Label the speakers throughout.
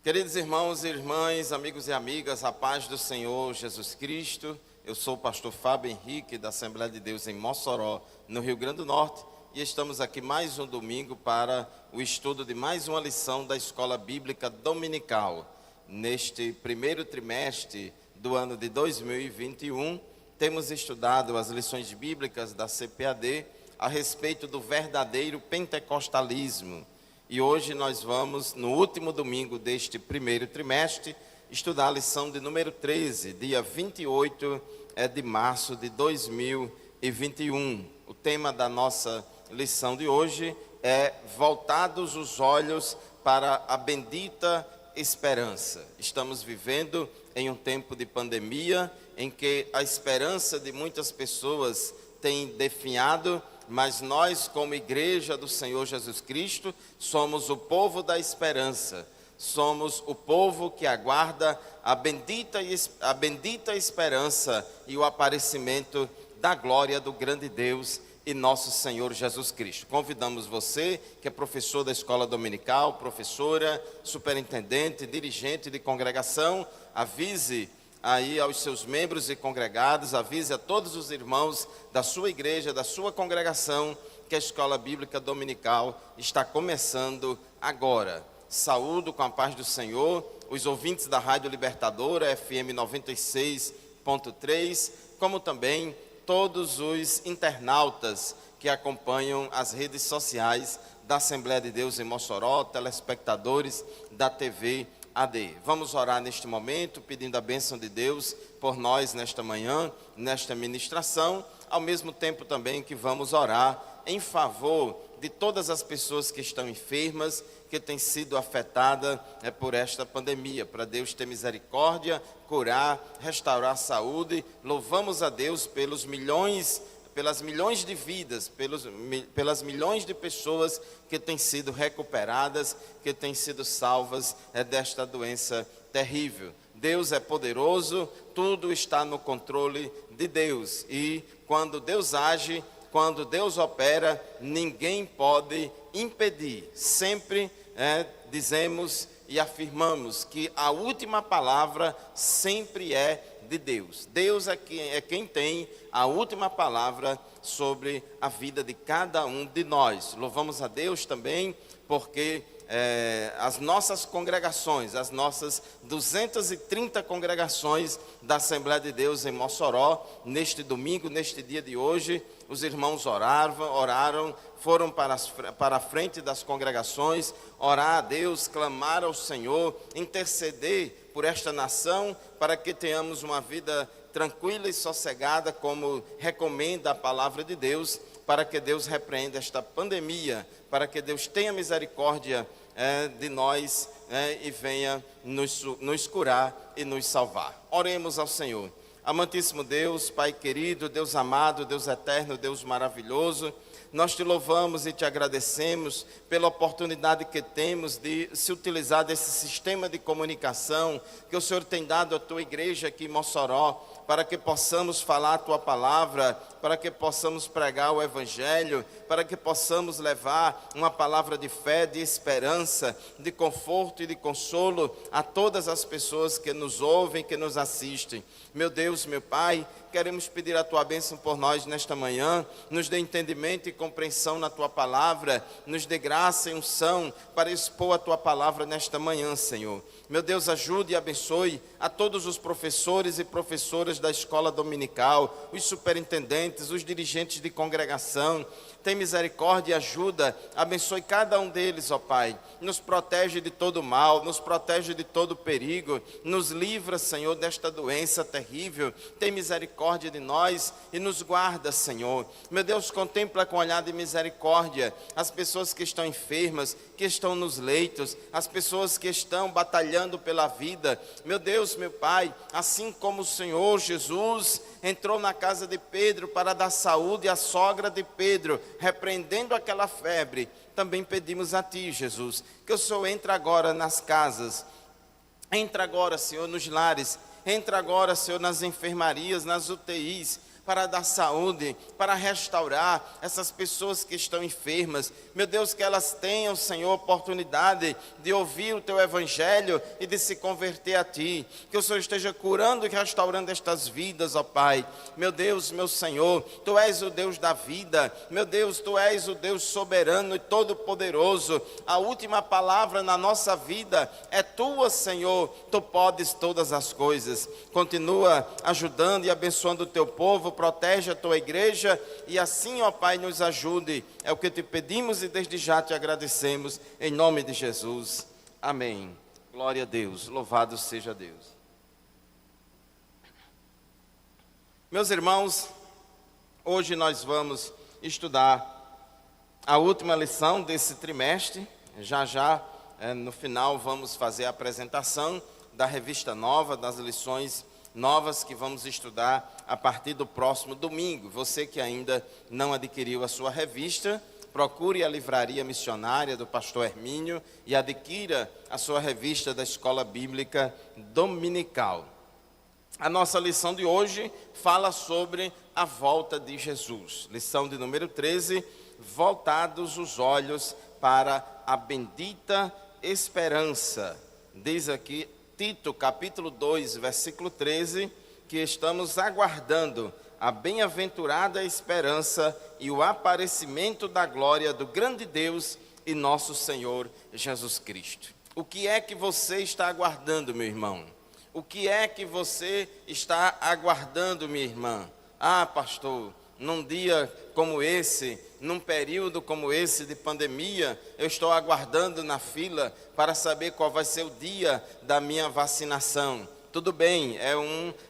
Speaker 1: Queridos irmãos e irmãs, amigos e amigas, a paz do Senhor Jesus Cristo. Eu sou o pastor Fábio Henrique, da Assembleia de Deus em Mossoró, no Rio Grande do Norte, e estamos aqui mais um domingo para o estudo de mais uma lição da Escola Bíblica Dominical. Neste primeiro trimestre do ano de 2021, temos estudado as lições bíblicas da CPAD a respeito do verdadeiro pentecostalismo. E hoje nós vamos, no último domingo deste primeiro trimestre, estudar a lição de número 13, dia 28 de março de 2021. O tema da nossa lição de hoje é Voltados os olhos para a bendita esperança. Estamos vivendo em um tempo de pandemia, em que a esperança de muitas pessoas tem definhado, mas nós, como Igreja do Senhor Jesus Cristo, somos o povo da esperança. Somos o povo que aguarda a bendita esperança e o aparecimento da glória do grande Deus e nosso Senhor Jesus Cristo. Convidamos você, que é professor da escola dominical, professora, superintendente, dirigente de congregação, avise aí aos seus membros e congregados, avise a todos os irmãos da sua igreja, da sua congregação, que a escola bíblica dominical está começando agora. Saúdo com a paz do Senhor os ouvintes da Rádio Libertadora, FM 96.3, como também todos os internautas que acompanham as redes sociais da Assembleia de Deus em Mossoró, telespectadores da TV AD. Vamos orar neste momento, pedindo a bênção de Deus por nós nesta manhã, nesta ministração, ao mesmo tempo também que vamos orar em favor de todas as pessoas que estão enfermas, que têm sido afetadas por esta pandemia, para Deus ter misericórdia, curar, restaurar a saúde. Louvamos a Deus pelas milhões de vidas, pelas milhões de pessoas que têm sido recuperadas, que têm sido salvas desta doença terrível. Deus é poderoso, tudo está no controle de Deus. E quando Deus age, quando Deus opera, ninguém pode impedir. Sempre dizemos e afirmamos que a última palavra sempre é de Deus. Deus é quem tem a última palavra sobre a vida de cada um de nós. Louvamos a Deus também porque as nossas congregações, as nossas 230 congregações da Assembleia de Deus em Mossoró, neste domingo, neste dia de hoje, os irmãos oraram, foram para a frente das congregações, orar a Deus, clamar ao Senhor, interceder por esta nação, para que tenhamos uma vida tranquila e sossegada, como recomenda a palavra de Deus, para que Deus repreenda esta pandemia, para que Deus tenha misericórdia de nós e venha nos curar e nos salvar. Oremos ao Senhor. Amantíssimo Deus, Pai querido, Deus amado, Deus eterno, Deus maravilhoso, nós te louvamos e te agradecemos pela oportunidade que temos de se utilizar desse sistema de comunicação que o Senhor tem dado à tua igreja aqui em Mossoró, para que possamos falar a tua palavra, para que possamos pregar o evangelho, para que possamos levar uma palavra de fé, de esperança, de conforto e de consolo a todas as pessoas que nos ouvem, que nos assistem. Meu Deus, meu Pai, queremos pedir a tua bênção por nós nesta manhã, nos dê entendimento e compreensão na tua palavra, nos dê graça e unção para expor a tua palavra nesta manhã, Senhor. Meu Deus, ajude e abençoe a todos os professores e professoras da escola dominical, os superintendentes, os dirigentes de congregação. Tem misericórdia e ajuda, abençoe cada um deles, ó Pai. Nos protege de todo mal, nos protege de todo perigo, nos livra, Senhor, desta doença terrível. Tem misericórdia de nós e nos guarda, Senhor. Meu Deus, contempla com olhar de misericórdia as pessoas que estão enfermas, que estão nos leitos, as pessoas que estão batalhando pela vida. Meu Deus, meu Pai, assim como o Senhor Jesus entrou na casa de Pedro para dar saúde à sogra de Pedro, repreendendo aquela febre, também pedimos a Ti, Jesus, que o Senhor entre agora nas casas, entra agora, Senhor, nos lares, entra agora, Senhor, nas enfermarias, nas UTIs, para dar saúde, para restaurar essas pessoas que estão enfermas. Meu Deus, que elas tenham, Senhor, oportunidade de ouvir o Teu Evangelho e de se converter a Ti. Que o Senhor esteja curando e restaurando estas vidas, ó Pai. Meu Deus, meu Senhor, Tu és o Deus da vida. Meu Deus, Tu és o Deus soberano e todo-poderoso. A última palavra na nossa vida é Tua, Senhor. Tu podes todas as coisas. Continua ajudando e abençoando o Teu povo, protege a Tua igreja e assim, ó Pai, nos ajude. É o que Te pedimos e desde já Te agradecemos, em nome de Jesus. Amém. Glória a Deus, louvado seja Deus. Meus irmãos, hoje nós vamos estudar a última lição desse trimestre. Já no final vamos fazer a apresentação da revista nova, das lições novas que vamos estudar a partir do próximo domingo. Você que ainda não adquiriu a sua revista, procure a livraria missionária do pastor Hermínio e adquira a sua revista da Escola Bíblica Dominical. A nossa lição de hoje fala sobre a volta de Jesus. Lição de número 13, voltados os olhos para a bendita esperança. Diz aqui Tito, capítulo 2, versículo 13, que estamos aguardando a bem-aventurada esperança e o aparecimento da glória do grande Deus e nosso Senhor Jesus Cristo. O que é que você está aguardando, meu irmão? O que é que você está aguardando, minha irmã? Ah, pastor, num dia como esse, num período como esse de pandemia, eu estou aguardando na fila para saber qual vai ser o dia da minha vacinação. Tudo bem,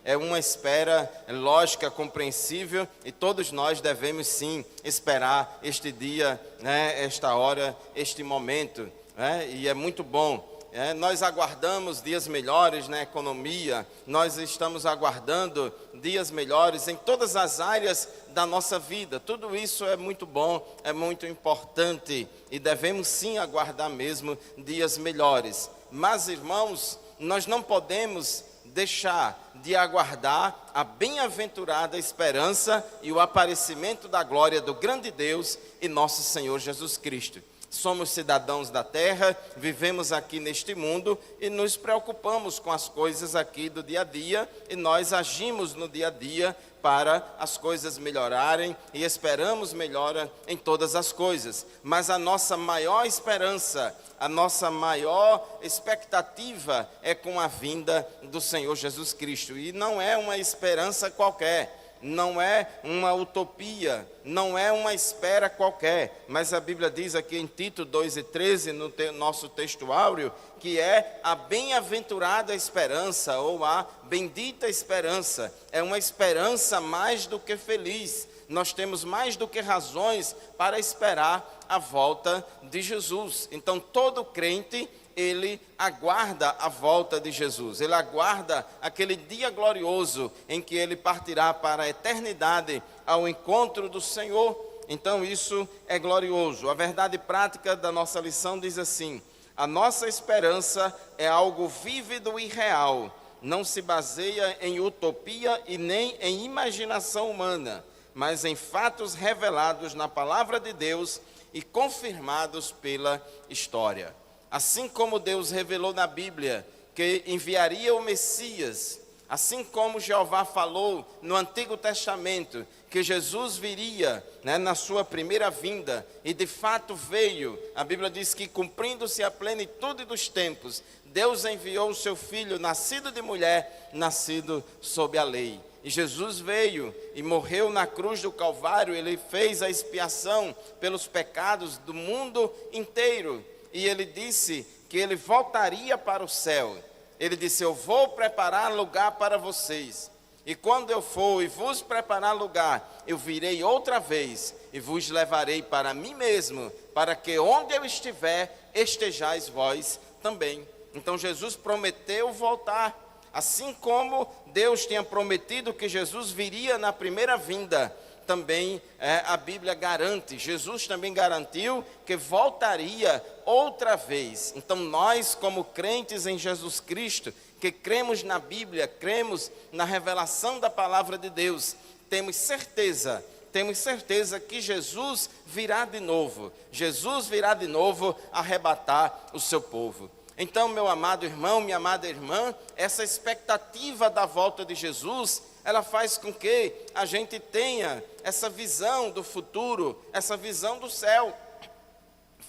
Speaker 1: é uma espera lógica, compreensível, e todos nós devemos sim esperar este dia, né, esta hora, este momento, né, e é muito bom. Nós aguardamos dias melhores na economia, nós estamos aguardando dias melhores em todas as áreas da nossa vida. Tudo isso é muito bom, é muito importante e devemos sim aguardar mesmo dias melhores. Mas, irmãos, nós não podemos deixar de aguardar a bem-aventurada esperança e o aparecimento da glória do grande Deus e nosso Senhor Jesus Cristo. Somos cidadãos da terra, vivemos aqui neste mundo e nos preocupamos com as coisas aqui do dia a dia e nós agimos no dia a dia para as coisas melhorarem e esperamos melhora em todas as coisas. Mas a nossa maior esperança, a nossa maior expectativa é com a vinda do Senhor Jesus Cristo. E não é uma esperança qualquer. Não é uma utopia, não é uma espera qualquer, mas a Bíblia diz aqui em Tito 2:13, no nosso texto áureo, que é a bem-aventurada esperança, ou a bendita esperança. É uma esperança mais do que feliz. Nós temos mais do que razões para esperar a volta de Jesus. Então, todo crente, ele aguarda a volta de Jesus, ele aguarda aquele dia glorioso em que ele partirá para a eternidade ao encontro do Senhor. Então isso é glorioso. A verdade prática da nossa lição diz assim: a nossa esperança é algo vívido e real, não se baseia em utopia e nem em imaginação humana, mas em fatos revelados na palavra de Deus e confirmados pela história. Assim como Deus revelou na Bíblia que enviaria o Messias, assim como Jeová falou no Antigo Testamento que Jesus viria, né, na sua primeira vinda, e de fato veio. A Bíblia diz que, cumprindo-se a plenitude dos tempos, Deus enviou o seu Filho, nascido de mulher, nascido sob a lei. E Jesus veio e morreu na cruz do Calvário. Ele fez a expiação pelos pecados do mundo inteiro. E ele disse que ele voltaria para o céu. Ele disse: eu vou preparar lugar para vocês. E quando eu for e vos preparar lugar, eu virei outra vez e vos levarei para mim mesmo, para que onde eu estiver, estejais vós também. Então Jesus prometeu voltar. Assim como Deus tinha prometido que Jesus viria na primeira vinda, também a Bíblia garante, Jesus também garantiu que voltaria outra vez. Então nós, como crentes em Jesus Cristo, que cremos na Bíblia, cremos na revelação da palavra de Deus, temos certeza que Jesus virá de novo. Jesus virá de novo arrebatar o seu povo. Então, meu amado irmão, minha amada irmã, essa expectativa da volta de Jesus, ela faz com que a gente tenha essa visão do futuro, essa visão do céu.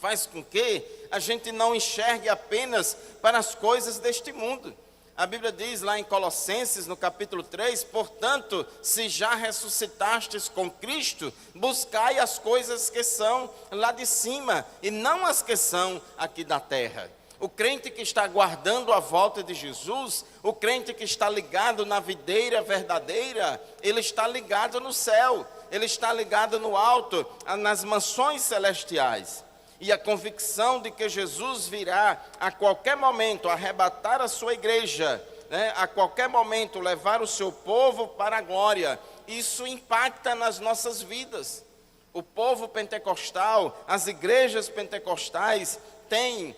Speaker 1: Faz com que a gente não enxergue apenas para as coisas deste mundo. A Bíblia diz lá em Colossenses, no capítulo 3, portanto, se já ressuscitastes com Cristo, buscai as coisas que são lá de cima, e não as que são aqui da terra. O crente que está aguardando a volta de Jesus, o crente que está ligado na videira verdadeira, ele está ligado no céu, ele está ligado no alto, nas mansões celestiais. E a convicção de que Jesus virá a qualquer momento arrebatar a sua igreja, a qualquer momento levar o seu povo para a glória, isso impacta nas nossas vidas. O povo pentecostal, as igrejas pentecostais têm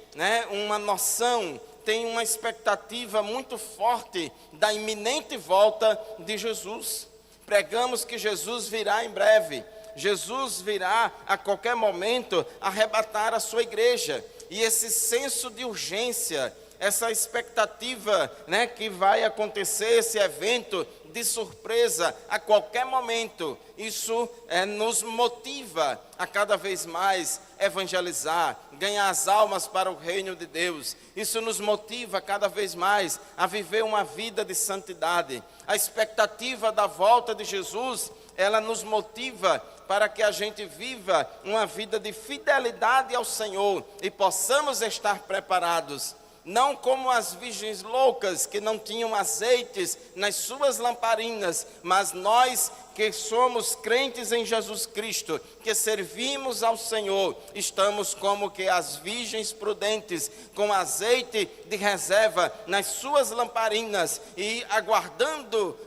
Speaker 1: uma noção, têm uma expectativa muito forte da iminente volta de Jesus. Pregamos que Jesus virá em breve. Jesus virá a qualquer momento arrebatar a sua igreja. E esse senso de urgência, essa expectativa, que vai acontecer esse evento de surpresa a qualquer momento, isso nos motiva a cada vez mais evangelizar, ganhar as almas para o reino de Deus. Isso nos motiva cada vez mais a viver uma vida de santidade. A expectativa da volta de Jesus, ela nos motiva para que a gente viva uma vida de fidelidade ao Senhor e possamos estar preparados, não como as virgens loucas que não tinham azeites nas suas lamparinas, mas nós que somos crentes em Jesus Cristo, que servimos ao Senhor, estamos como que as virgens prudentes, com azeite de reserva nas suas lamparinas e aguardando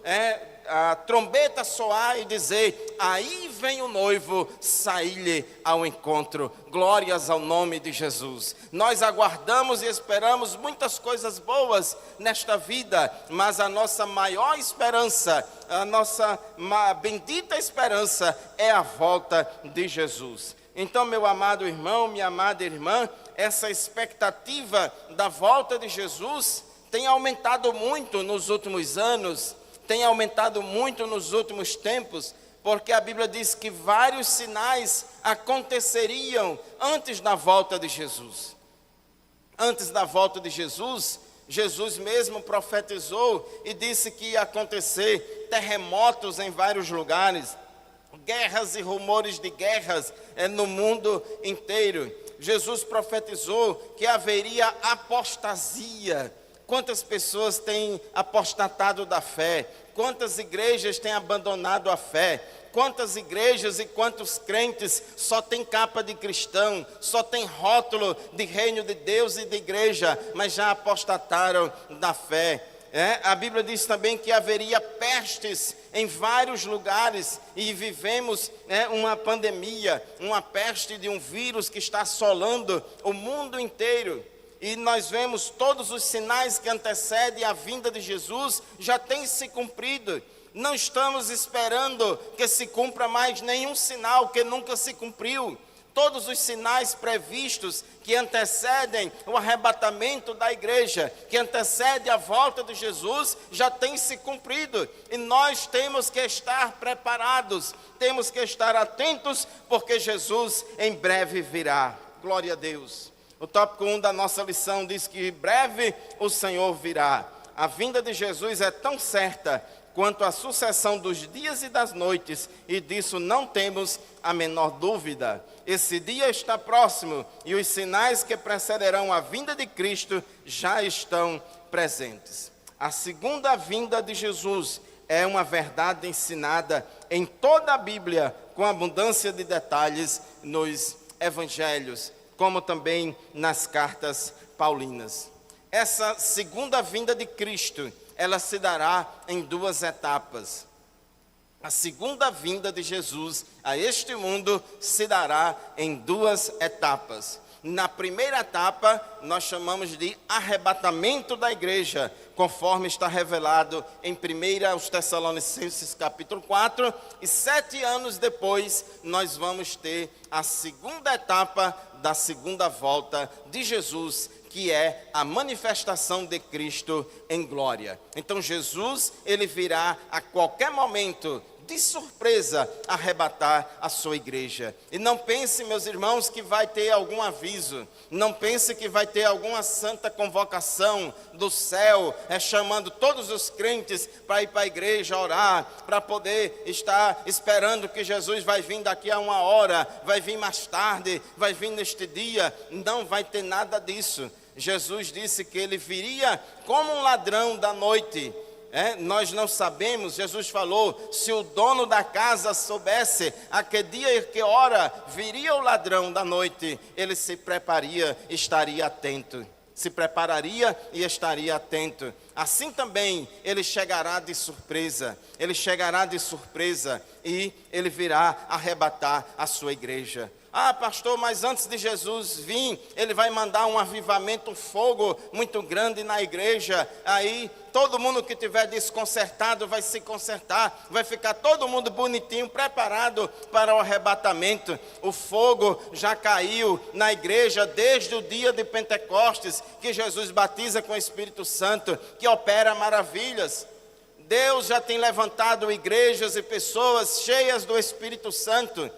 Speaker 1: a trombeta soar e dizer: aí vem o noivo, saí-lhe ao encontro. Glórias ao nome de Jesus. Nós aguardamos e esperamos muitas coisas boas nesta vida, mas a nossa maior esperança, a nossa bendita esperança é a volta de Jesus. Então, meu amado irmão, minha amada irmã, essa expectativa da volta de Jesus tem aumentado muito nos últimos anos, tem aumentado muito nos últimos tempos, porque a Bíblia diz que vários sinais aconteceriam antes da volta de Jesus. Antes da volta de Jesus, Jesus mesmo profetizou e disse que ia acontecer terremotos em vários lugares, guerras e rumores de guerras no mundo inteiro. Jesus profetizou que haveria apostasia. Quantas pessoas têm apostatado da fé? Quantas igrejas têm abandonado a fé? Quantas igrejas e quantos crentes só tem capa de cristão, só tem rótulo de reino de Deus e de igreja, mas já apostataram da fé? A Bíblia diz também que haveria pestes em vários lugares e vivemos uma pandemia, uma peste de um vírus que está assolando o mundo inteiro. E nós vemos todos os sinais que antecedem a vinda de Jesus já têm se cumprido. Não estamos esperando que se cumpra mais nenhum sinal que nunca se cumpriu. Todos os sinais previstos que antecedem o arrebatamento da igreja, que antecede a volta de Jesus, já têm se cumprido. E nós temos que estar preparados, temos que estar atentos, porque Jesus em breve virá. Glória a Deus. O tópico 1 da nossa lição diz que breve o Senhor virá. A vinda de Jesus é tão certa quanto a sucessão dos dias e das noites, e disso não temos a menor dúvida. Esse dia está próximo e os sinais que precederão a vinda de Cristo já estão presentes. A segunda vinda de Jesus é uma verdade ensinada em toda a Bíblia, com abundância de detalhes nos evangelhos, como também nas cartas paulinas. Essa segunda vinda de Cristo, ela se dará em duas etapas. A segunda vinda de Jesus a este mundo se dará em duas etapas. Na primeira etapa, nós chamamos de arrebatamento da igreja, conforme está revelado em 1 Tessalonicenses capítulo 4, e 7 anos depois, nós vamos ter a segunda etapa da segunda volta de Jesus, que é a manifestação de Cristo em glória. Então Jesus, ele virá a qualquer momento, de surpresa, arrebatar a sua igreja. E não pense, meus irmãos, que vai ter algum aviso. Não pense que vai ter alguma santa convocação do céu, chamando todos os crentes para ir para a igreja orar, para poder estar esperando que Jesus vai vir daqui a 1 hora, vai vir mais tarde, vai vir neste dia. Não vai ter nada disso. Jesus disse que ele viria como um ladrão da noite. Nós não sabemos, Jesus falou, se o dono da casa soubesse a que dia e que hora viria o ladrão da noite, ele se prepararia, estaria atento. Se prepararia e estaria atento. Assim também ele chegará de surpresa. Ele chegará de surpresa e ele virá arrebatar a sua igreja. Ah, pastor, mas antes de Jesus vir, ele vai mandar um avivamento, um fogo muito grande na igreja. Aí todo mundo que estiver desconcertado vai se consertar, vai ficar todo mundo bonitinho, preparado para o arrebatamento. O fogo já caiu na igreja desde o dia de Pentecostes, que Jesus batiza com o Espírito Santo, que opera maravilhas. Deus já tem levantado igrejas e pessoas cheias do Espírito Santo.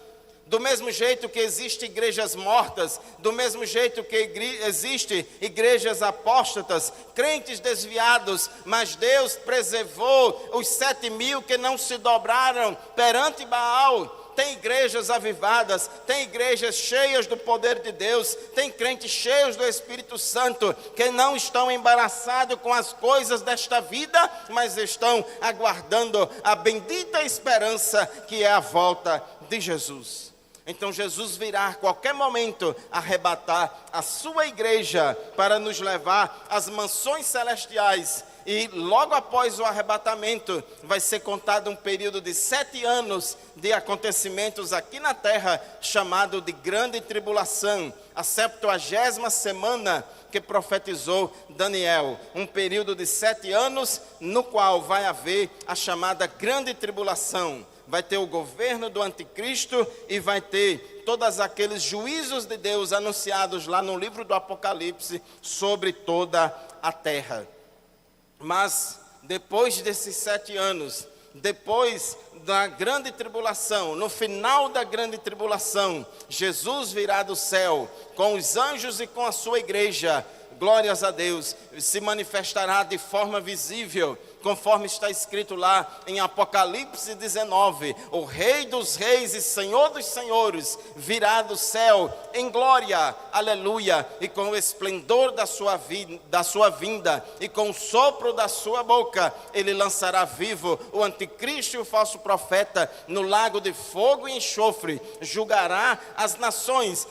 Speaker 1: Do mesmo jeito que existem igrejas mortas, do mesmo jeito que existem igrejas apóstatas, crentes desviados, mas Deus preservou os 7.000 que não se dobraram perante Baal. Tem igrejas avivadas, tem igrejas cheias do poder de Deus, tem crentes cheios do Espírito Santo, que não estão embaraçados com as coisas desta vida, mas estão aguardando a bendita esperança que é a volta de Jesus. Então Jesus virá a qualquer momento arrebatar a sua igreja para nos levar às mansões celestiais. E logo após o arrebatamento vai ser contado um período de 7 anos de acontecimentos aqui na terra, chamado de grande tribulação, a 70ª semana que profetizou Daniel, um período de 7 anos no qual vai haver a chamada grande tribulação. Vai ter o governo do anticristo e vai ter todos aqueles juízos de Deus anunciados lá no livro do Apocalipse sobre toda a terra. Mas depois desses 7 anos, depois da grande tribulação, no final da grande tribulação, Jesus virá do céu com os anjos e com a sua igreja. Glórias a Deus, se manifestará de forma visível, conforme está escrito lá em Apocalipse 19, o Rei dos Reis e Senhor dos Senhores virá do céu em glória, aleluia, e com o esplendor da sua vinda, e com o sopro da sua boca, ele lançará vivo o anticristo e o falso profeta no lago de fogo e enxofre, julgará as nações,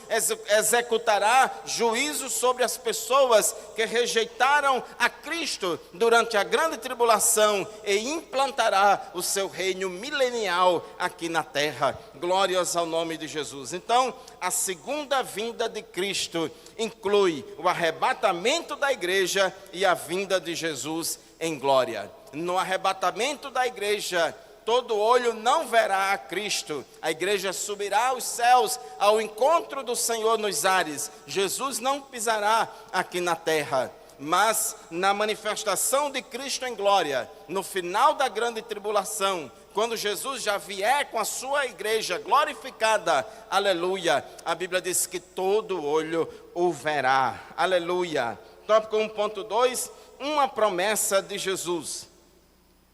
Speaker 1: executará juízo sobre as pessoas que rejeitaram a Cristo durante a grande tribulação e implantará o seu reino milenial aqui na terra. Glórias ao nome de Jesus. Então, a segunda vinda de Cristo inclui o arrebatamento da igreja e a vinda de Jesus em glória. No arrebatamento da igreja, todo olho não verá a Cristo. A igreja subirá aos céus ao encontro do Senhor nos ares. Jesus não pisará aqui na terra, mas na manifestação de Cristo em glória, no final da grande tribulação, quando Jesus já vier com a sua igreja glorificada, aleluia, a Bíblia diz que todo olho o verá, aleluia. Tópico 1.2, uma promessa de Jesus.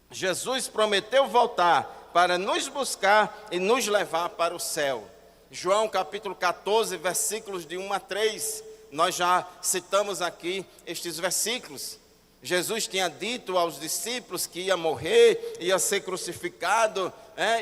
Speaker 1: Jesus prometeu voltar para nos buscar e nos levar para o céu. João capítulo 14, versículos de 1 a 3, nós já citamos aqui estes versículos. Jesus tinha dito aos discípulos que ia morrer, ia ser crucificado,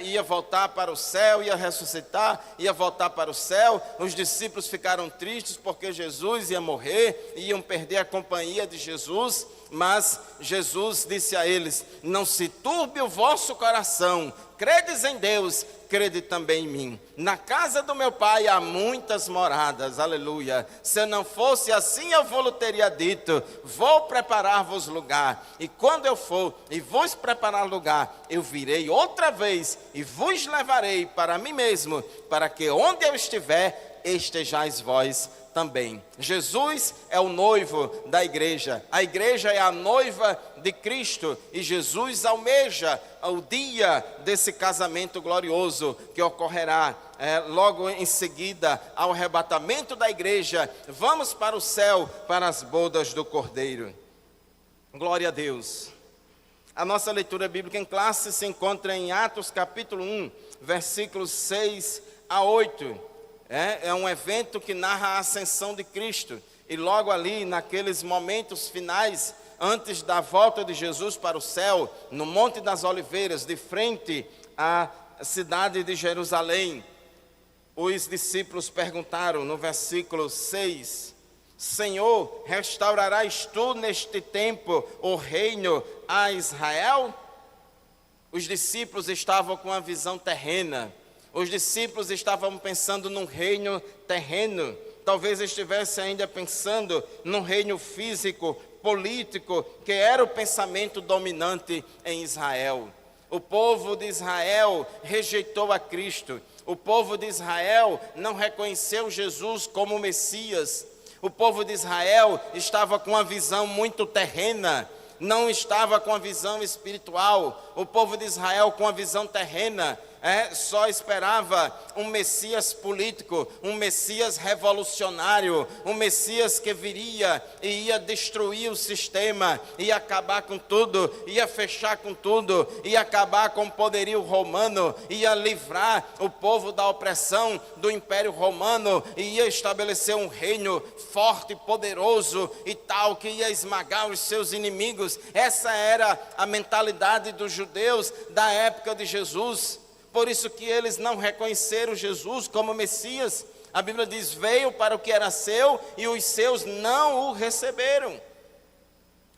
Speaker 1: ia voltar para o céu, ia ressuscitar, ia voltar para o céu. Os discípulos ficaram tristes porque Jesus ia morrer, iam perder a companhia de Jesus. Mas Jesus disse a eles: não se turbe o vosso coração, credes em Deus, crede também em mim. Na casa do meu pai há muitas moradas, aleluia. Se não fosse assim, eu vou-lhe teria dito: vou preparar-vos lugar. E quando eu for e vos preparar lugar, eu virei outra vez e vos levarei para mim mesmo, para que onde eu estiver, estejais vós também. Jesus é o noivo da igreja, a igreja é a noiva de Cristo, e Jesus almeja o dia desse casamento glorioso que ocorrerá logo em seguida ao arrebatamento da igreja. Vamos para o céu, para as bodas do Cordeiro. Glória a Deus. A nossa leitura bíblica em classe se encontra em Atos capítulo 1, versículos 6 a 8. É um evento que narra a ascensão de Cristo. E logo ali, naqueles momentos finais, antes da volta de Jesus para o céu, no Monte das Oliveiras, de frente à cidade de Jerusalém, os discípulos perguntaram no versículo 6: Senhor, restaurarás tu neste tempo o reino a Israel? Os discípulos estavam com a visão terrena. Os discípulos estavam pensando num reino terreno. Talvez estivessem ainda pensando num reino físico, político, que era o pensamento dominante em Israel. O povo de Israel rejeitou a Cristo. O povo de Israel não reconheceu Jesus como Messias. O povo de Israel estava com uma visão muito terrena, não estava com a visão espiritual. O povo de Israel, com a visão terrena, só esperava um Messias político, um Messias revolucionário, um Messias que viria e ia destruir o sistema, ia acabar com tudo, ia fechar com tudo, ia acabar com o poderio romano, ia livrar o povo da opressão do Império Romano, e ia estabelecer um reino forte, poderoso e tal, que ia esmagar os seus inimigos. Essa era a mentalidade dos judeus da época de Jesus. Por isso que eles não reconheceram Jesus como Messias. A Bíblia diz: veio para o que era seu e os seus não o receberam.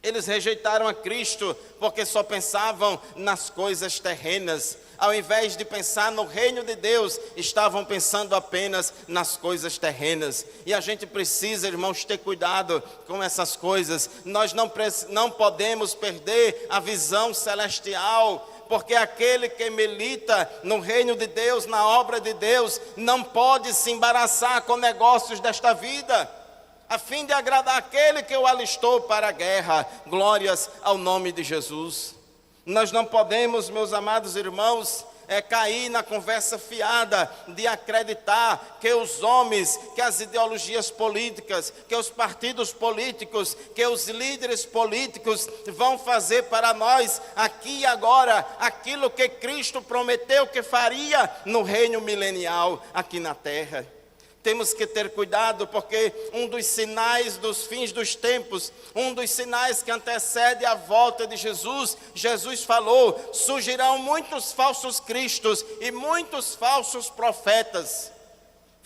Speaker 1: Eles rejeitaram a Cristo porque só pensavam nas coisas terrenas. Ao invés de pensar no reino de Deus, estavam pensando apenas nas coisas terrenas. E a gente precisa, irmãos, ter cuidado com essas coisas. Nós não podemos perder a visão celestial, porque aquele que milita no reino de Deus, na obra de Deus, não pode se embaraçar com negócios desta vida, a fim de agradar aquele que o alistou para a guerra. Glórias ao nome de Jesus. Nós não podemos, meus amados irmãos, cair na conversa fiada de acreditar que os homens, que as ideologias políticas, que os partidos políticos, que os líderes políticos vão fazer para nós aqui e agora aquilo que Cristo prometeu que faria no reino milenial aqui na terra. Temos que ter cuidado, porque um dos sinais dos fins dos tempos, um dos sinais que antecede a volta de Jesus, Jesus falou: surgirão muitos falsos cristos e muitos falsos profetas.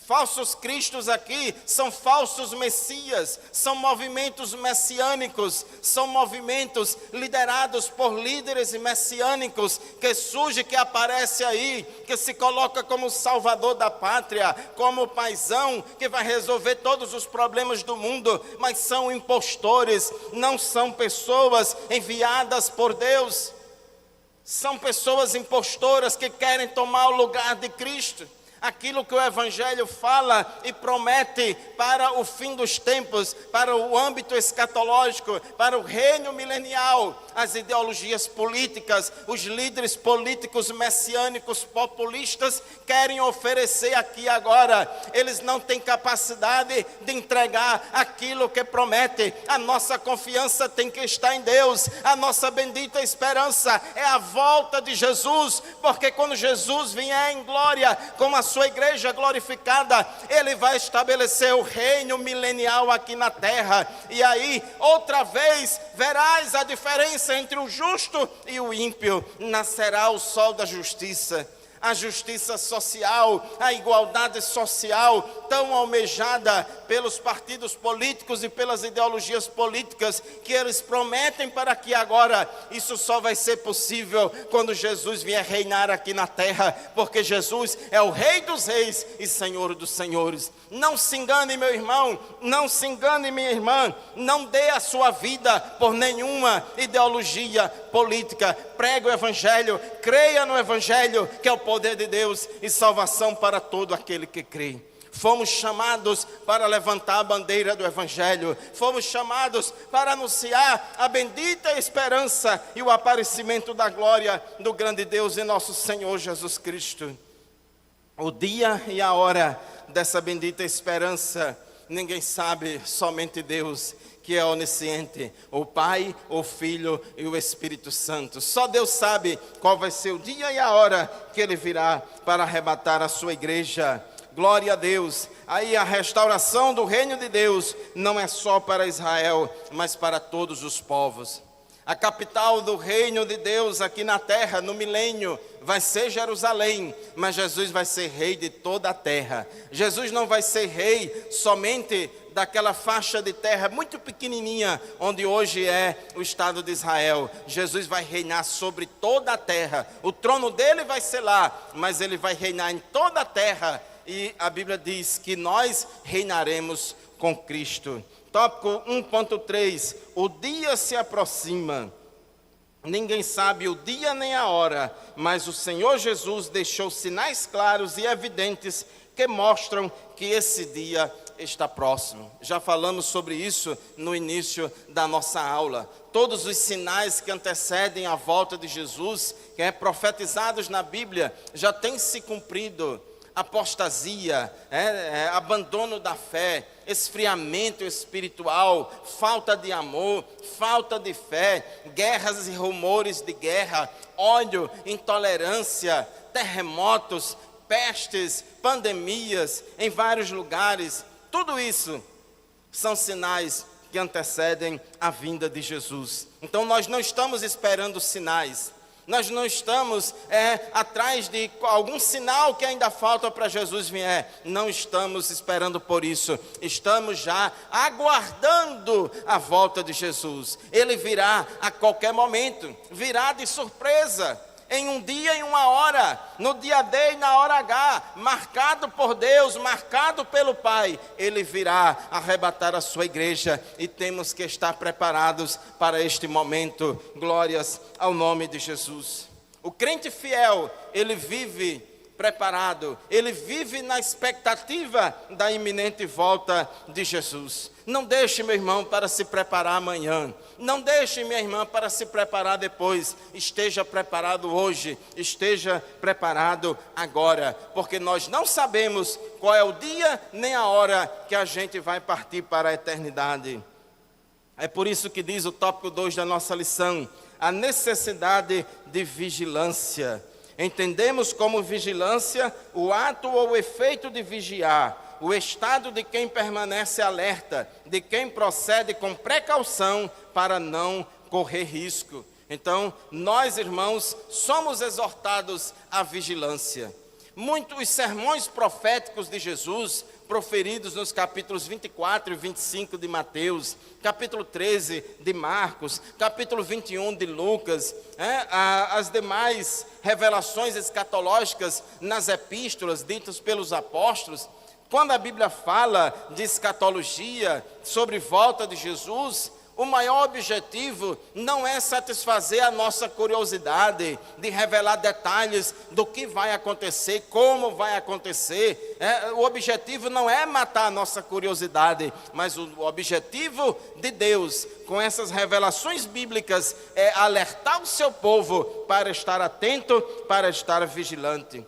Speaker 1: Falsos cristos aqui são falsos messias, são movimentos messiânicos, são movimentos liderados por líderes messiânicos, que surge, que aparece aí, que se coloca como salvador da pátria, como paizão, que vai resolver todos os problemas do mundo, mas são impostores, não são pessoas enviadas por Deus, são pessoas impostoras que querem tomar o lugar de Cristo. Aquilo que o Evangelho fala e promete para o fim dos tempos, para o âmbito escatológico, para o reino milenial. As ideologias políticas, os líderes políticos messiânicos populistas querem oferecer aqui agora. Eles não têm capacidade de entregar aquilo que promete. A nossa confiança tem que estar em Deus. A nossa bendita esperança é a volta de Jesus, porque quando Jesus vier em glória com a sua igreja glorificada, ele vai estabelecer o reino milenial aqui na terra. E aí, outra vez, verás a diferença entre o justo e o ímpio. Nascerá o sol da justiça. a justiça social, a igualdade social, tão almejada pelos partidos políticos e pelas ideologias políticas, que eles prometem para que agora isso só vai ser possível quando Jesus vier reinar aqui na terra, porque Jesus é o Rei dos Reis e Senhor dos Senhores. Não se engane, meu irmão, não se engane, minha irmã, não dê a sua vida por nenhuma ideologia política. Pregue o Evangelho, creia no Evangelho, que é o poder de Deus e salvação para todo aquele que crê. Fomos chamados para levantar a bandeira do Evangelho, fomos chamados para anunciar a bendita esperança e o aparecimento da glória do grande Deus e nosso Senhor Jesus Cristo. O dia e a hora dessa bendita esperança, ninguém sabe, somente Deus, que é onisciente, o Pai, o Filho e o Espírito Santo. Só Deus sabe qual vai ser o dia e a hora que Ele virá para arrebatar a sua igreja. Glória a Deus. Aí a restauração do reino de Deus não é só para Israel, mas para todos os povos. A capital do reino de Deus aqui na terra, no milênio, vai ser Jerusalém, mas Jesus vai ser rei de toda a terra. Jesus não vai ser rei somente daquela faixa de terra muito pequenininha, onde hoje é o estado de Israel. Jesus vai reinar sobre toda a terra. O trono dele vai ser lá, mas ele vai reinar em toda a terra. E a Bíblia diz que nós reinaremos com Cristo. Tópico 1.3, o dia se aproxima. Ninguém sabe o dia nem a hora, mas o Senhor Jesus deixou sinais claros e evidentes que mostram que esse dia está próximo. Já falamos sobre isso no início da nossa aula. Todos os sinais que antecedem a volta de Jesus, que é profetizados na Bíblia, já têm se cumprido. Apostasia, abandono da fé, esfriamento espiritual, falta de amor, falta de fé, guerras e rumores de guerra, ódio, intolerância, terremotos, pestes, pandemias em vários lugares. Tudo isso são sinais que antecedem a vinda de Jesus. Então nós não estamos esperando sinais. Nós não estamos atrás de algum sinal que ainda falta para Jesus vir. Não estamos esperando por isso. Estamos já aguardando a volta de Jesus. Ele virá a qualquer momento. Virá de surpresa. Em um dia e uma hora, no dia D e na hora H, marcado por Deus, marcado pelo Pai, Ele virá arrebatar a sua igreja e temos que estar preparados para este momento. Glórias ao nome de Jesus. O crente fiel, ele vive preparado, ele vive na expectativa da iminente volta de Jesus. Não deixe, meu irmão, para se preparar amanhã. Não deixe, minha irmã, para se preparar depois. Esteja preparado hoje, esteja preparado agora, porque nós não sabemos qual é o dia nem a hora que a gente vai partir para a eternidade. É por isso que diz o tópico 2 da nossa lição, a necessidade de vigilância. Entendemos como vigilância o ato ou o efeito de vigiar, o estado de quem permanece alerta, de quem procede com precaução para não correr risco. Então, nós, irmãos, somos exortados à vigilância. Muitos sermões proféticos de Jesus, proferidos nos capítulos 24 e 25 de Mateus, capítulo 13 de Marcos, capítulo 21 de Lucas, as demais revelações escatológicas nas epístolas ditas pelos apóstolos. Quando a Bíblia fala de escatologia, sobre volta de Jesus, o maior objetivo não é satisfazer a nossa curiosidade de revelar detalhes do que vai acontecer, como vai acontecer. O objetivo não é matar a nossa curiosidade, mas o objetivo de Deus, com essas revelações bíblicas, é alertar o seu povo para estar atento, para estar vigilante.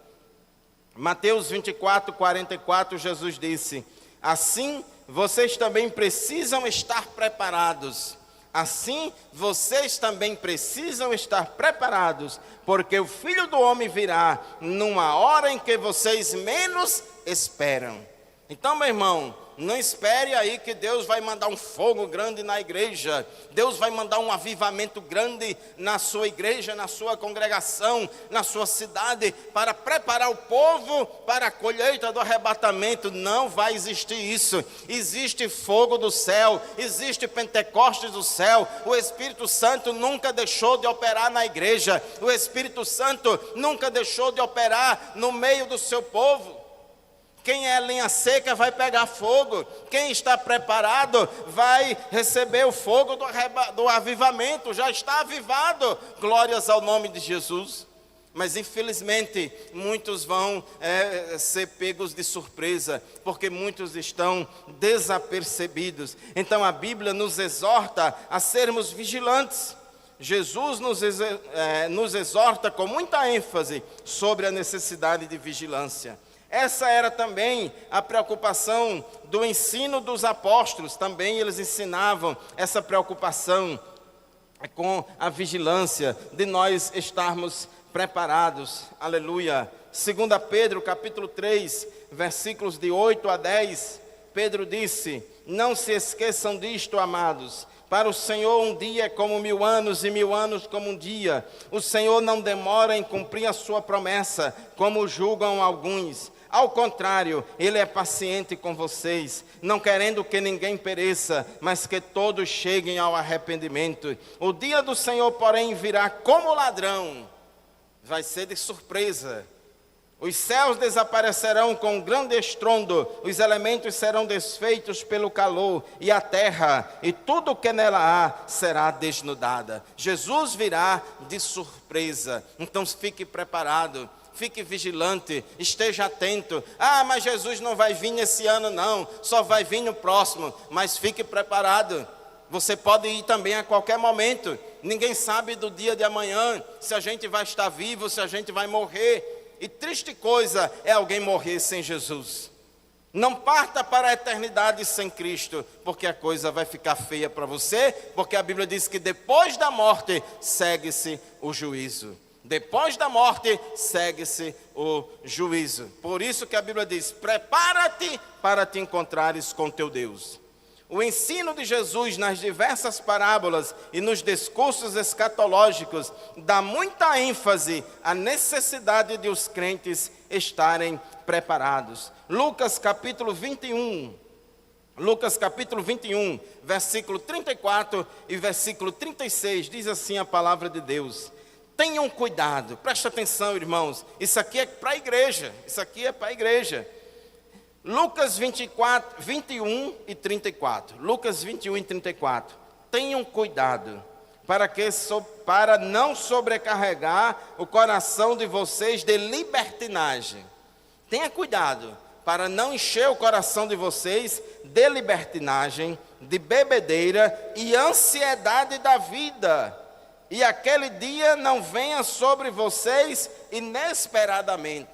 Speaker 1: Mateus 24, 44, Jesus disse: assim vocês também precisam estar preparados. Assim, vocês também precisam estar preparados, porque o Filho do Homem virá numa hora em que vocês menos esperam. Então, meu irmão, não espere aí que Deus vai mandar um fogo grande na igreja. Deus vai mandar um avivamento grande na sua igreja, na sua congregação, na sua cidade, para preparar o povo para a colheita do arrebatamento. Não vai existir isso. Existe fogo do céu, existe Pentecostes do céu. O Espírito Santo nunca deixou de operar na igreja. O Espírito Santo nunca deixou de operar no meio do seu povo. Quem é lenha seca vai pegar fogo. Quem está preparado vai receber o fogo do avivamento. Já está avivado. Glórias ao nome de Jesus. Mas infelizmente muitos vão ser pegos de surpresa, porque muitos estão desapercebidos. Então a Bíblia nos exorta a sermos vigilantes. Jesus nos exorta com muita ênfase sobre a necessidade de vigilância. Essa era também a preocupação do ensino dos apóstolos. Também eles ensinavam essa preocupação com a vigilância, de nós estarmos preparados. Aleluia. 2 Pedro capítulo 3, versículos de 8 a 10, Pedro disse: não se esqueçam disto, amados. Para o Senhor um dia é como 1000 anos, e 1000 anos como um dia. O Senhor não demora em cumprir a sua promessa, como julgam alguns. Ao contrário, Ele é paciente com vocês, não querendo que ninguém pereça, mas que todos cheguem ao arrependimento. O dia do Senhor, porém, virá como ladrão. Vai ser de surpresa. Os céus desaparecerão com um grande estrondo, os elementos serão desfeitos pelo calor, e a terra e tudo o que nela há será desnudada. Jesus virá de surpresa, então fique preparado. Fique vigilante, esteja atento. Ah, mas Jesus não vai vir nesse ano não, só vai vir no próximo. Mas fique preparado. Você pode ir também a qualquer momento. Ninguém sabe do dia de amanhã, se a gente vai estar vivo, se a gente vai morrer. E triste coisa é alguém morrer sem Jesus. Não parta para a eternidade sem Cristo, porque a coisa vai ficar feia para você, porque a Bíblia diz que depois da morte segue-se o juízo. Depois da morte, segue-se o juízo. Por isso que a Bíblia diz: prepara-te para te encontrares com teu Deus. O ensino de Jesus nas diversas parábolas e nos discursos escatológicos dá muita ênfase à necessidade de os crentes estarem preparados. Lucas capítulo 21, versículo 34 e versículo 36, diz assim a palavra de Deus: tenham cuidado, presta atenção, irmãos, isso aqui é para a igreja, Lucas 21 e 34, Lucas 21 e 34, tenham cuidado, para não sobrecarregar o coração de vocês de libertinagem. Tenha cuidado, para não encher o coração de vocês de libertinagem, de bebedeira e ansiedade da vida, e aquele dia não venha sobre vocês inesperadamente.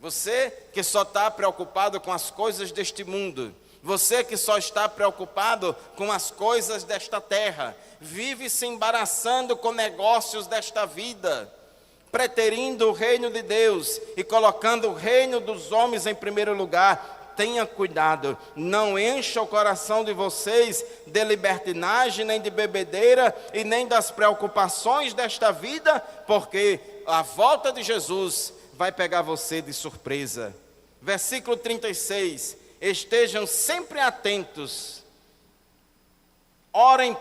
Speaker 1: Você que só está preocupado com as coisas deste mundo, você que só está preocupado com as coisas desta terra, vive se embaraçando com negócios desta vida, preterindo o reino de Deus e colocando o reino dos homens em primeiro lugar. Tenha cuidado, não encha o coração de vocês de libertinagem, nem de bebedeira e nem das preocupações desta vida, porque a volta de Jesus vai pegar você de surpresa. Versículo 36, estejam sempre atentos, orem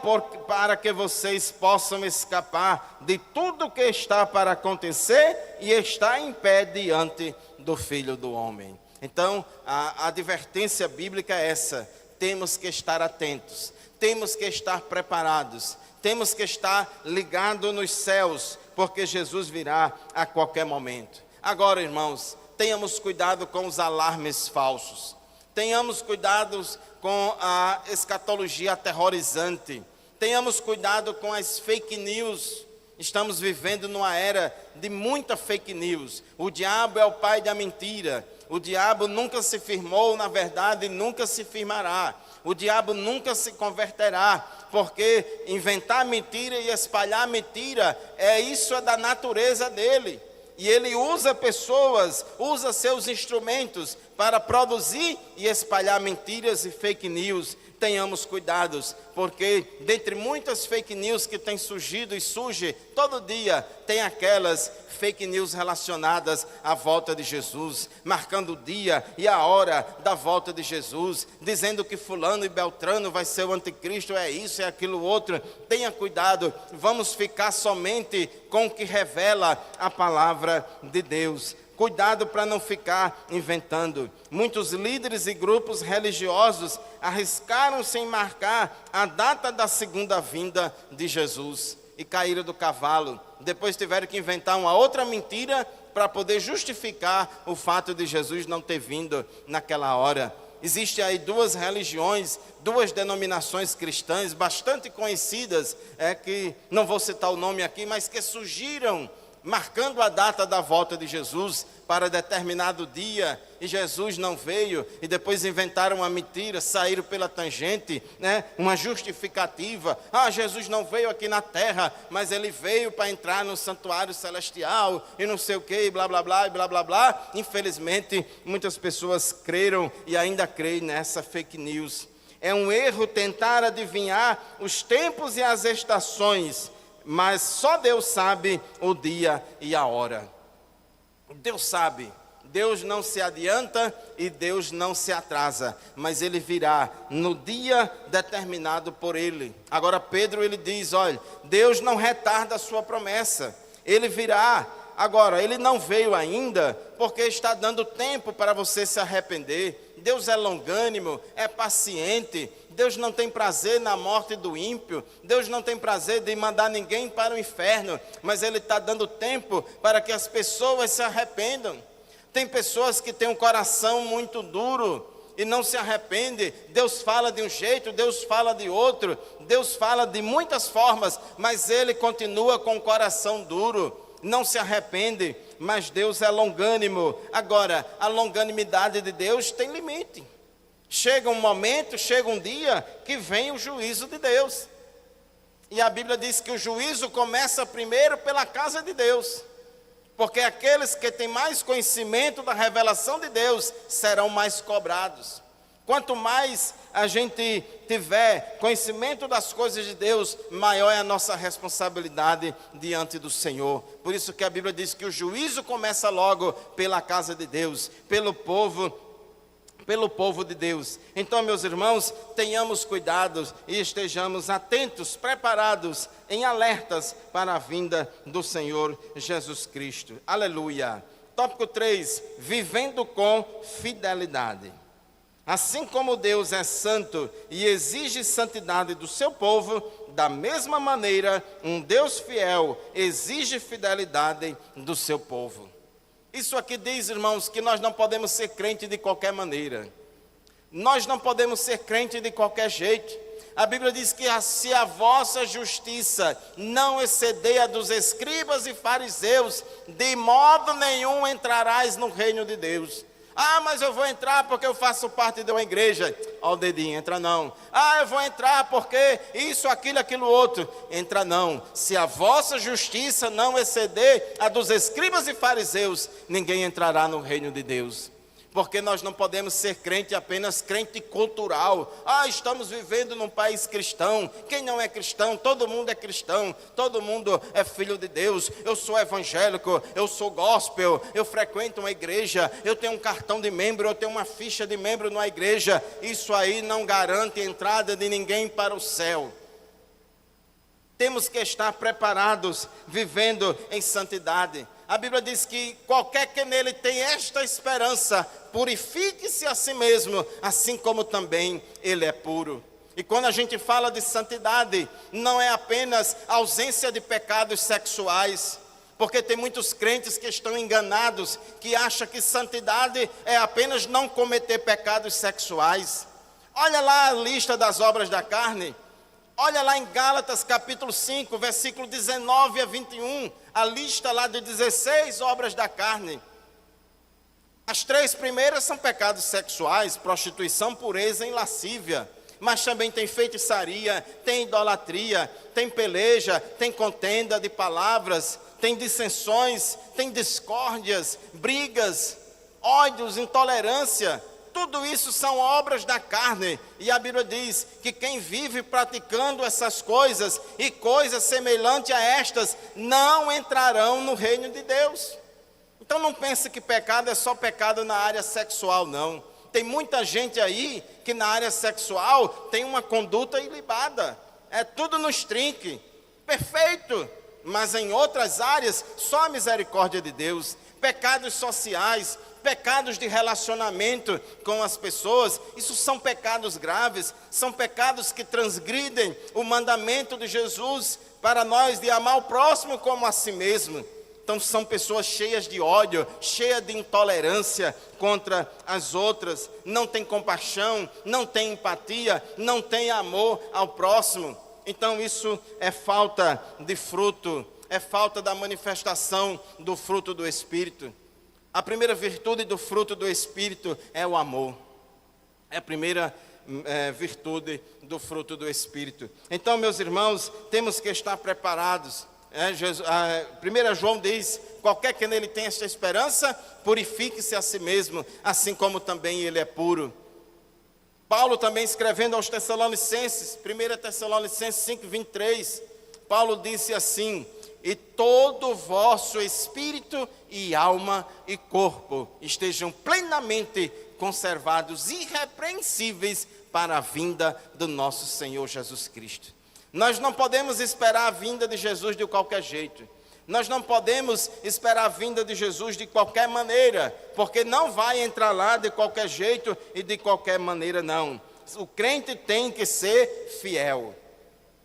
Speaker 1: para que vocês possam escapar de tudo que está para acontecer e está em pé diante do Filho do Homem. Então, a advertência bíblica é essa: temos que estar atentos, temos que estar preparados, temos que estar ligados nos céus, porque Jesus virá a qualquer momento. Agora, irmãos, tenhamos cuidado com os alarmes falsos, tenhamos cuidado com a escatologia aterrorizante, tenhamos cuidado com as fake news. Estamos vivendo numa era de muita fake news. O diabo é o pai da mentira. O diabo nunca se firmou na verdade e nunca se firmará. O diabo nunca se converterá, porque inventar mentira e espalhar mentira, isso é da natureza dele. e ele usa pessoas, usa seus instrumentos para produzir e espalhar mentiras e fake news. Tenhamos cuidados, porque dentre muitas fake news que têm surgido e surge todo dia, tem aquelas fake news relacionadas à volta de Jesus, marcando o dia e a hora da volta de Jesus, dizendo que fulano e beltrano vai ser o anticristo, é isso, é aquilo outro. Tenha cuidado, vamos ficar somente com o que revela a palavra de Deus. Cuidado para não ficar inventando. Muitos líderes e grupos religiosos arriscaram-se em marcar a data da segunda vinda de Jesus e caíram do cavalo. Depois tiveram que inventar uma outra mentira para poder justificar o fato de Jesus não ter vindo naquela hora. Existem aí duas religiões, duas denominações cristãs bastante conhecidas, que não vou citar o nome aqui, mas que surgiram marcando a data da volta de Jesus para determinado dia, e Jesus não veio, e depois inventaram uma mentira, saíram pela tangente, uma justificativa. Jesus não veio aqui na terra, mas ele veio para entrar no santuário celestial, e não sei o que, e blá blá blá, e blá blá blá. Infelizmente, muitas pessoas creram e ainda creem nessa fake news. É um erro tentar adivinhar os tempos e as estações, mas só Deus sabe o dia e a hora. Deus sabe, Deus não se adianta e Deus não se atrasa, mas Ele virá no dia determinado por Ele. Agora Pedro, ele diz, olha, Deus não retarda a sua promessa, Ele virá. Agora, Ele não veio ainda, porque está dando tempo para você se arrepender. Deus é longânimo, é paciente. Deus não tem prazer na morte do ímpio. Deus não tem prazer de mandar ninguém para o inferno. Mas Ele está dando tempo para que as pessoas se arrependam. Tem pessoas que têm um coração muito duro e não se arrependem. Deus fala de um jeito, Deus fala de outro. Deus fala de muitas formas, mas Ele continua com o coração duro. Não se arrepende, mas Deus é longânimo. Agora, a longanimidade de Deus tem limite. Chega um momento, chega um dia que vem o juízo de Deus. E a Bíblia diz que o juízo começa primeiro pela casa de Deus. Porque aqueles que têm mais conhecimento da revelação de Deus serão mais cobrados. Quanto mais a gente tiver conhecimento das coisas de Deus, maior é a nossa responsabilidade diante do Senhor. Por isso que a Bíblia diz que o juízo começa logo pela casa de Deus, pelo povo de Deus. Então, meus irmãos, tenhamos cuidado e estejamos atentos, preparados, em alertas para a vinda do Senhor Jesus Cristo. Aleluia. Tópico 3, vivendo com fidelidade. Assim como Deus é santo e exige santidade do seu povo, da mesma maneira, um Deus fiel exige fidelidade do seu povo. Isso aqui diz, irmãos, que nós não podemos ser crente de qualquer maneira. Nós não podemos ser crente de qualquer jeito. A Bíblia diz que se a vossa justiça não exceder a dos escribas e fariseus, de modo nenhum entrarás no reino de Deus. Mas eu vou entrar porque eu faço parte de uma igreja. Ó o dedinho, entra não. Eu vou entrar porque isso, aquilo outro. Entra não. Se a vossa justiça não exceder a dos escribas e fariseus, ninguém entrará no reino de Deus. Porque nós não podemos ser crente apenas crente cultural. Estamos vivendo num país cristão. Quem não é cristão? Todo mundo é cristão. Todo mundo é filho de Deus. Eu sou evangélico, eu sou gospel, eu frequento uma igreja, eu tenho um cartão de membro, eu tenho uma ficha de membro numa igreja. Isso aí não garante a entrada de ninguém para o céu. Temos que estar preparados, vivendo em santidade. A Bíblia diz que qualquer que nele tem esta esperança, purifique-se a si mesmo, assim como também ele é puro. E quando a gente fala de santidade, não é apenas ausência de pecados sexuais, porque tem muitos crentes que estão enganados, que acham que santidade é apenas não cometer pecados sexuais. Olha lá a lista das obras da carne. Olha lá em Gálatas capítulo 5, versículo 19 a 21, a lista lá de 16 obras da carne. As 3 primeiras são pecados sexuais, prostituição, pureza e lascívia. Mas também tem feitiçaria, tem idolatria, tem peleja, tem contenda de palavras, tem dissensões, tem discórdias, brigas, ódios, intolerância. Tudo isso são obras da carne, e a Bíblia diz que quem vive praticando essas coisas e coisas semelhantes a estas não entrarão no reino de Deus. Então não pense que pecado é só pecado na área sexual, não. Tem muita gente aí que na área sexual tem uma conduta ilibada, é tudo nos trinque, perfeito, mas em outras áreas só a misericórdia de Deus. Pecados sociais, pecados de relacionamento com as pessoas, isso são pecados graves, são pecados que transgridem o mandamento de Jesus para nós de amar o próximo como a si mesmo. Então são pessoas cheias de ódio, cheias de intolerância contra as outras, não tem compaixão, não tem empatia, não tem amor ao próximo. Então isso é falta de fruto, é falta da manifestação do fruto do Espírito. A primeira virtude do fruto do Espírito é o amor. É a primeira virtude do fruto do Espírito. Então, meus irmãos, temos que estar preparados. 1 João diz: qualquer que nele tenha esta esperança, purifique-se a si mesmo, assim como também ele é puro. Paulo também escrevendo aos Tessalonicenses, 1 Tessalonicenses 5:23, Paulo disse assim: e todo o vosso espírito e alma e corpo estejam plenamente conservados, irrepreensíveis para a vinda do nosso Senhor Jesus Cristo. Nós não podemos esperar a vinda de Jesus de qualquer jeito. Nós não podemos esperar a vinda de Jesus de qualquer maneira, porque não vai entrar lá de qualquer jeito e de qualquer maneira, não. O crente tem que ser fiel.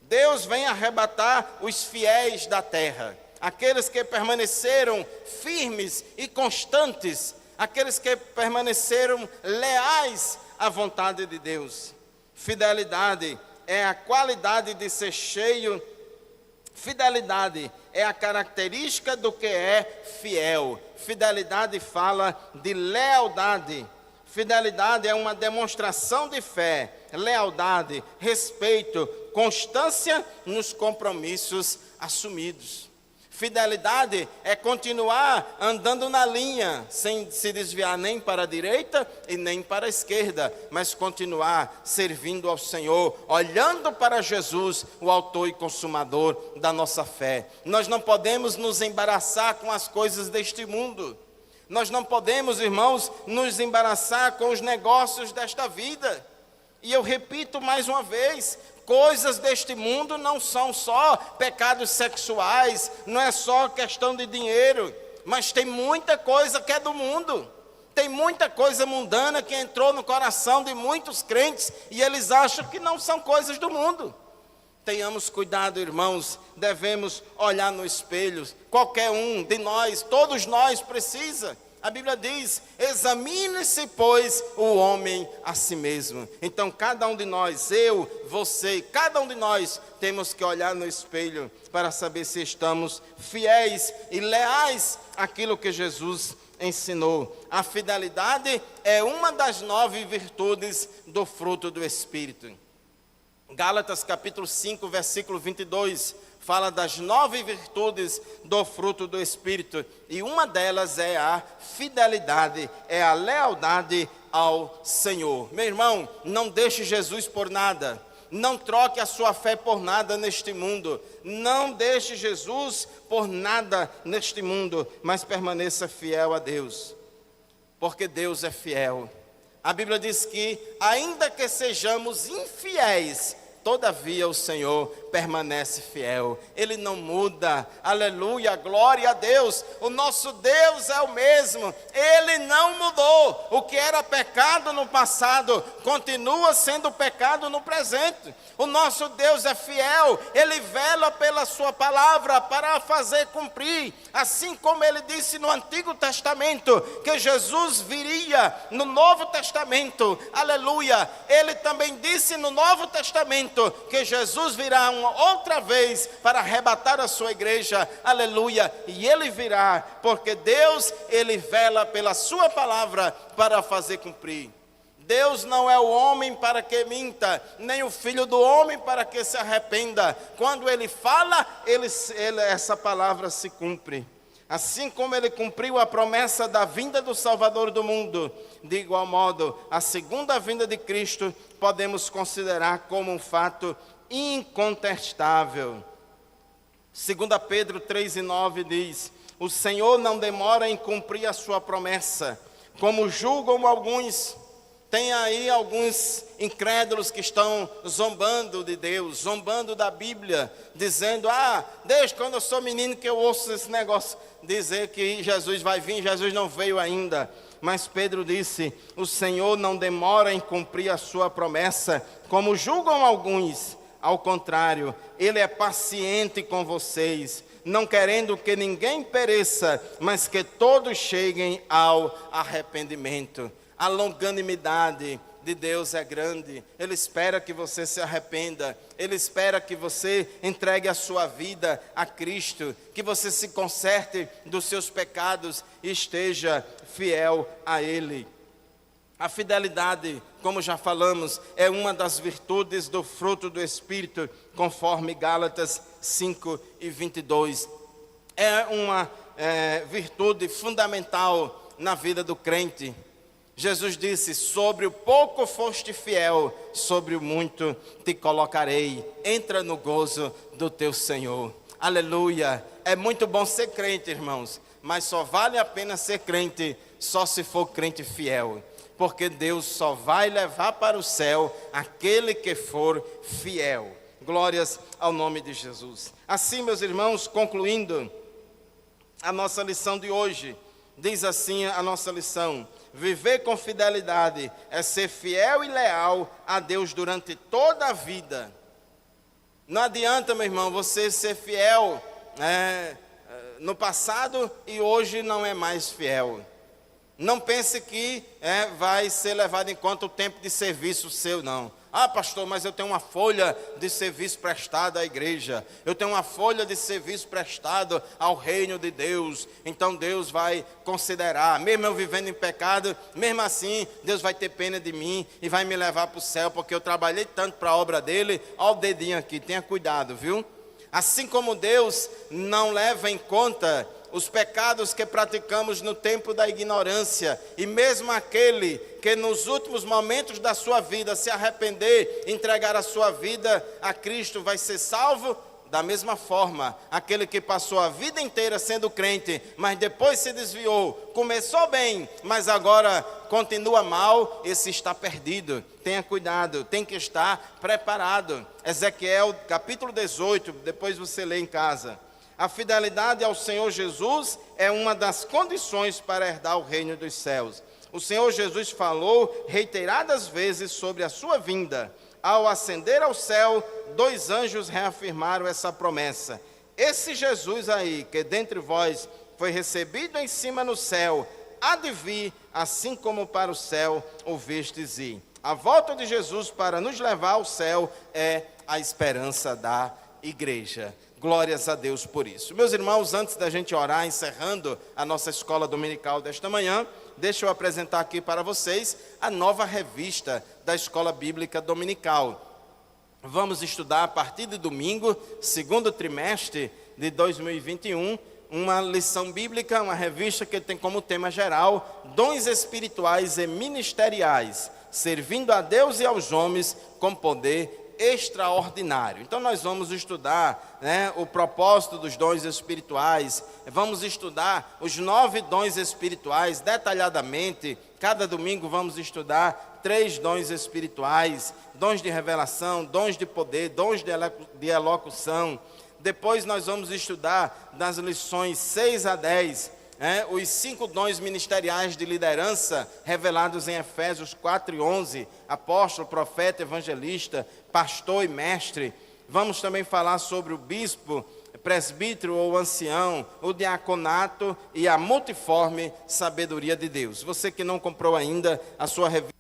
Speaker 1: Deus vem arrebatar os fiéis da terra, aqueles que permaneceram firmes e constantes, aqueles que permaneceram leais à vontade de Deus. Fidelidade é a qualidade de ser cheio. Fidelidade é a característica do que é fiel. Fidelidade fala de lealdade. Fidelidade é uma demonstração de fé, lealdade, respeito, constância nos compromissos assumidos. Fidelidade é continuar andando na linha, sem se desviar nem para a direita e nem para a esquerda, mas continuar servindo ao Senhor, olhando para Jesus, o autor e consumador da nossa fé. Nós não podemos nos embaraçar com as coisas deste mundo. Nós não podemos, irmãos, nos embaraçar com os negócios desta vida. E eu repito mais uma vez, coisas deste mundo não são só pecados sexuais, não é só questão de dinheiro, mas tem muita coisa que é do mundo. Tem muita coisa mundana que entrou no coração de muitos crentes e eles acham que não são coisas do mundo. Tenhamos cuidado, irmãos, devemos olhar no espelho. Qualquer um de nós, todos nós precisa. A Bíblia diz: examine-se, pois, o homem a si mesmo. Então, cada um de nós, eu, você, cada um de nós, temos que olhar no espelho para saber se estamos fiéis e leais àquilo que Jesus ensinou. A fidelidade é uma das 9 virtudes do fruto do Espírito. Gálatas capítulo 5, versículo 22, fala das 9 virtudes do fruto do Espírito, e uma delas é a fidelidade, é a lealdade ao Senhor. Meu irmão, não deixe Jesus por nada, não troque a sua fé por nada neste mundo, não deixe Jesus por nada neste mundo, mas permaneça fiel a Deus, porque Deus é fiel. A Bíblia diz que, ainda que sejamos infiéis, todavia o Senhor permanece fiel, Ele não muda, aleluia, glória a Deus. O nosso Deus é o mesmo, Ele não mudou. O que era pecado no passado, continua sendo pecado no presente. O nosso Deus é fiel, Ele vela pela sua palavra para a fazer cumprir, assim como Ele disse no Antigo Testamento, que Jesus viria no Novo Testamento, aleluia. Ele também disse no Novo Testamento, que Jesus virá uma outra vez para arrebatar a sua igreja, aleluia, e Ele virá, porque Deus, Ele vela pela sua palavra para fazer cumprir. Deus não é o homem para que minta, nem o filho do homem para que se arrependa. Quando ele fala, essa palavra se cumpre. Assim como ele cumpriu a promessa da vinda do Salvador do mundo, de igual modo, a segunda vinda de Cristo podemos considerar como um fato incontestável. 2 Pedro 3,9 diz: o Senhor não demora em cumprir a sua promessa, como julgam alguns. Tem aí alguns incrédulos que estão zombando de Deus, zombando da Bíblia, dizendo: desde quando eu sou menino que eu ouço esse negócio, dizer que Jesus vai vir, Jesus não veio ainda. Mas Pedro disse: o Senhor não demora em cumprir a sua promessa, como julgam alguns. Ao contrário, Ele é paciente com vocês, não querendo que ninguém pereça, mas que todos cheguem ao arrependimento. A longanimidade de Deus é grande. Ele espera que você se arrependa. Ele espera que você entregue a sua vida a Cristo, que você se conserte dos seus pecados e esteja fiel a Ele. A fidelidade, como já falamos, é uma das virtudes do fruto do Espírito, conforme Gálatas 5:22. É uma virtude fundamental na vida do crente. Jesus disse: sobre o pouco foste fiel, sobre o muito te colocarei. Entra no gozo do teu Senhor. Aleluia. É muito bom ser crente, irmãos, mas só vale a pena ser crente só se for crente fiel, porque Deus só vai levar para o céu aquele que for fiel. Glórias ao nome de Jesus. Assim, meus irmãos, concluindo a nossa lição de hoje, diz assim a nossa lição: viver com fidelidade é ser fiel e leal a Deus durante toda a vida. Não adianta, meu irmão, você ser fiel no passado e hoje não é mais fiel. Não pense que vai ser levado em conta o tempo de serviço seu, não. Pastor, mas eu tenho uma folha de serviço prestado à igreja. Eu tenho uma folha de serviço prestado ao reino de Deus. Então Deus vai considerar, mesmo eu vivendo em pecado, mesmo assim, Deus vai ter pena de mim e vai me levar para o céu, porque eu trabalhei tanto para a obra dele. Olha o dedinho aqui, tenha cuidado, viu? Assim como Deus não leva em conta os pecados que praticamos no tempo da ignorância, e mesmo aquele que nos últimos momentos da sua vida se arrepender, entregar a sua vida a Cristo, vai ser salvo. Da mesma forma, aquele que passou a vida inteira sendo crente, mas depois se desviou, começou bem, mas agora continua mal, esse está perdido. Tenha cuidado, tem que estar preparado. Ezequiel capítulo 18, depois você lê em casa. A fidelidade ao Senhor Jesus é uma das condições para herdar o reino dos céus. O Senhor Jesus falou reiteradas vezes sobre a sua vinda. Ao ascender ao céu, 2 anjos reafirmaram essa promessa. Esse Jesus aí, que dentre vós foi recebido em cima no céu, há de vir, assim como para o céu o vistes ir. A volta de Jesus para nos levar ao céu é a esperança da igreja. Glórias a Deus por isso. Meus irmãos, antes da gente orar, encerrando a nossa escola dominical desta manhã, deixa eu apresentar aqui para vocês a nova revista da Escola Bíblica Dominical. Vamos estudar a partir de domingo, segundo trimestre de 2021, uma lição bíblica, uma revista que tem como tema geral dons espirituais e ministeriais, servindo a Deus e aos homens com poder extraordinário. Então nós vamos estudar o propósito dos dons espirituais, vamos estudar os 9 dons espirituais detalhadamente. Cada domingo vamos estudar 3 dons espirituais: dons de revelação, dons de poder, dons de elocução. Depois nós vamos estudar das lições 6 a 10, os 5 dons ministeriais de liderança revelados em Efésios 4:11, apóstolo, profeta, evangelista, pastor e mestre. Vamos também falar sobre o bispo, presbítero ou ancião, o diaconato e a multiforme sabedoria de Deus. Você que não comprou ainda a sua revista,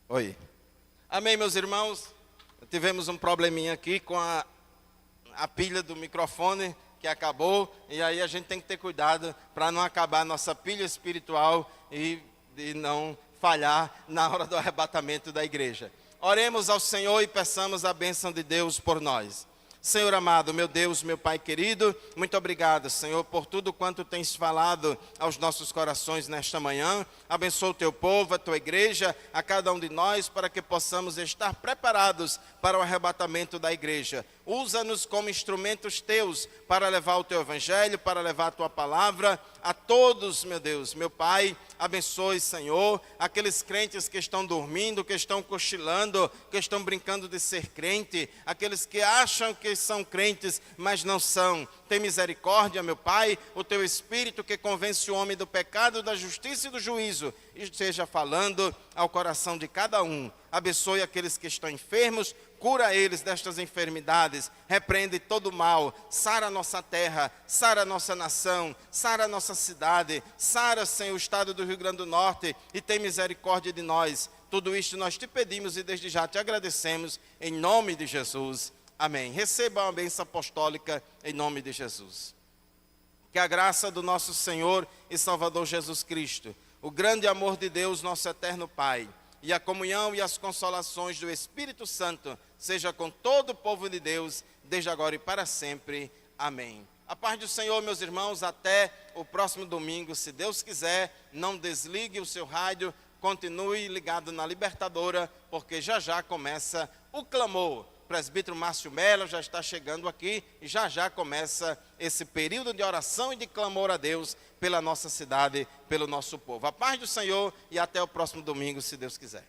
Speaker 1: Oi. Amém, meus irmãos. Tivemos um probleminha aqui com a pilha do microfone que acabou. E aí a gente tem que ter cuidado para não acabar a nossa pilha espiritual e não falhar na hora do arrebatamento da igreja. Oremos ao Senhor e peçamos a bênção de Deus por nós. Senhor amado, meu Deus, meu Pai querido, muito obrigado, Senhor, por tudo quanto tens falado aos nossos corações nesta manhã. Abençoa o teu povo, a tua igreja, a cada um de nós, para que possamos estar preparados para o arrebatamento da igreja. Usa-nos como instrumentos teus para levar o teu evangelho, para levar a tua palavra a todos, meu Deus. Meu Pai, abençoe, Senhor, aqueles crentes que estão dormindo, que estão cochilando, que estão brincando de ser crente, aqueles que acham que são crentes, mas não são. Tem misericórdia, meu Pai, o teu Espírito que convence o homem do pecado, da justiça e do juízo, esteja falando ao coração de cada um. Abençoe aqueles que estão enfermos, cura eles destas enfermidades, repreende todo o mal, sara a nossa terra, sara a nossa nação, sara a nossa cidade, sara, Senhor, o estado do Rio Grande do Norte e tem misericórdia de nós. Tudo isto nós te pedimos e desde já te agradecemos, em nome de Jesus. Amém. Receba a bênção apostólica em nome de Jesus. Que a graça do nosso Senhor e Salvador Jesus Cristo, o grande amor de Deus, nosso eterno Pai, e a comunhão e as consolações do Espírito Santo seja com todo o povo de Deus, desde agora e para sempre. Amém. A paz do Senhor, meus irmãos, até o próximo domingo, se Deus quiser. Não desligue o seu rádio, continue ligado na Libertadora, porque já já começa o clamor. O presbítero Márcio Mello já está chegando aqui e já começa esse período de oração e de clamor a Deus pela nossa cidade, pelo nosso povo. A paz do Senhor e até o próximo domingo, se Deus quiser.